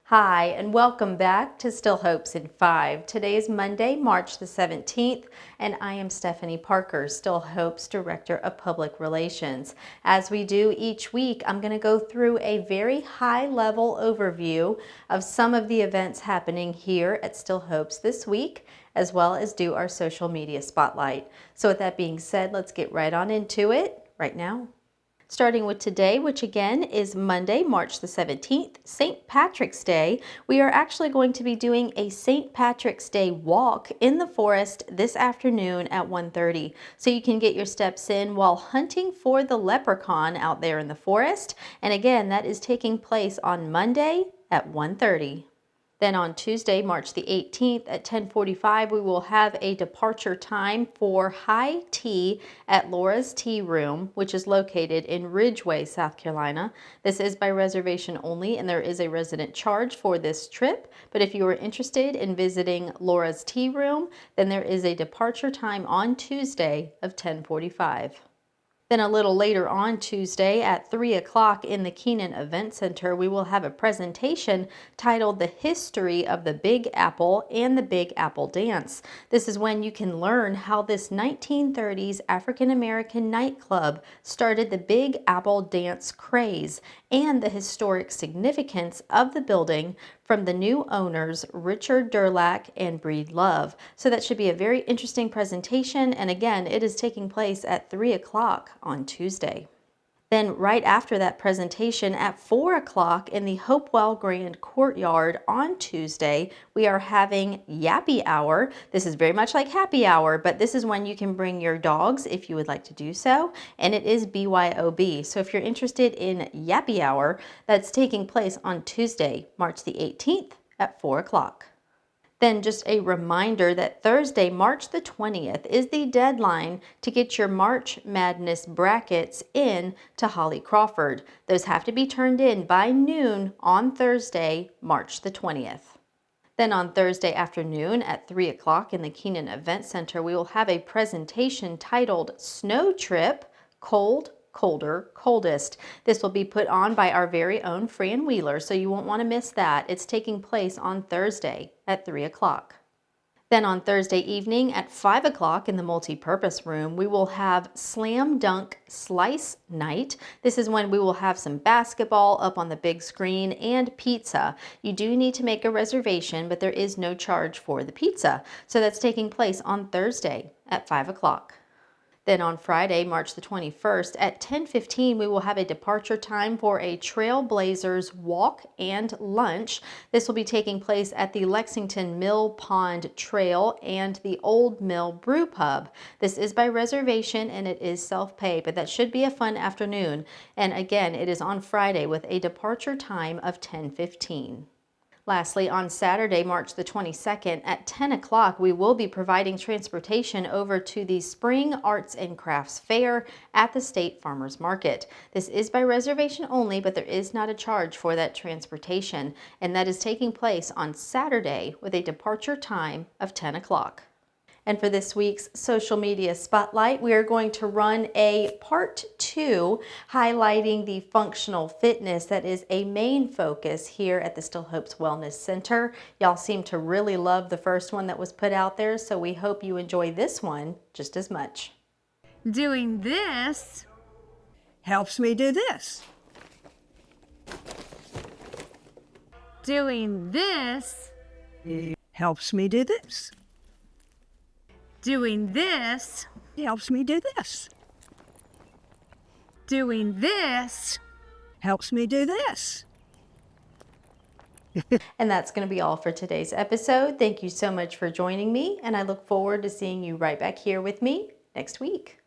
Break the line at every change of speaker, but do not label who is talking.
Hi, and welcome back to Still Hopes in 5. Today is Monday, March the 17th, and I am Stephanie Parker, Still Hopes Director of Public Relations. As we do each week, I'm going to go through a very high-level overview of some of the events happening here at Still Hopes this week, as well as do our social media spotlight. So with that being said, let's get right on into it right now. Starting with today, which again is Monday, March the 17th, St. Patrick's Day, we are actually going to be doing a St. Patrick's Day walk in the forest this afternoon at 1:30. So you can get your steps in while hunting for the leprechaun out there in the forest. And again, that is taking place on Monday at 1:30. Then on Tuesday, March the 18th at 10:45, we will have a departure time for high tea at Laura's Tea Room, which is located in Ridgeway, South Carolina. This is by reservation only, and there is a resident charge for this trip. But if you are interested in visiting Laura's Tea Room, then there is a departure time on Tuesday of 10:45. Then a little later on Tuesday at 3 o'clock in the Keenan Event Center, we will have a presentation titled The History of the Big Apple and the Big Apple Dance. This is when you can learn how this 1930s African American nightclub started the Big Apple dance craze and the historic significance of the building from the new owners, Richard Durlack and Breed Love. So that should be a very interesting presentation. And again, it is taking place at 3 o'clock on Tuesday. Then right after that presentation at 4 o'clock in the Hopewell Grand Courtyard on Tuesday, we are having Yappy Hour. This is very much like Happy Hour, but this is when you can bring your dogs if you would like to do so, and it is BYOB. So if you're interested in Yappy Hour, that's taking place on Tuesday, March the 18th at 4 o'clock. Then just a reminder that Thursday, March the 20th is the deadline to get your March Madness brackets in to Holly Crawford. Those have to be turned in by noon on Thursday, March the 20th. Then on Thursday afternoon at 3 o'clock in the Keenan Event Center, we will have a presentation titled Snow Trip, Cold, Colder, Coldest. This will be put on by our very own Fran Wheeler, so you won't want to miss that. It's taking place on Thursday at 3 o'clock. Then on Thursday evening at 5 o'clock in the multi-purpose room, we will have Slam Dunk Slice Night. This is when we will have some basketball up on the big screen and pizza. You do need to make a reservation, but there is no charge for the pizza. So that's taking place on Thursday at 5 o'clock. Then on Friday, March the 21st at 10:15, we will have a departure time for a Trailblazers walk and lunch. This will be taking place at the Lexington Mill Pond Trail and the Old Mill Brew Pub. This is by reservation and it is self-pay, but that should be a fun afternoon. And again, it is on Friday with a departure time of 10:15. Lastly, on Saturday, March the 22nd at 10 o'clock, we will be providing transportation over to the Spring Arts and Crafts Fair at the State Farmers Market. This is by reservation only, but there is not a charge for that transportation, and that is taking place on Saturday with a departure time of 10 o'clock. And for this week's social media spotlight, we are going to run a part 2 highlighting the functional fitness that is a main focus here at the Still Hopes Wellness Center. Y'all seem to really love the first one that was put out there, so we hope you enjoy this one just as much.
Doing this helps me do this. Doing this helps me do this. Doing this helps me do this. Doing this helps me do this.
And that's going to be all for today's episode. Thank you so much for joining me, and I look forward to seeing you right back here with me next week.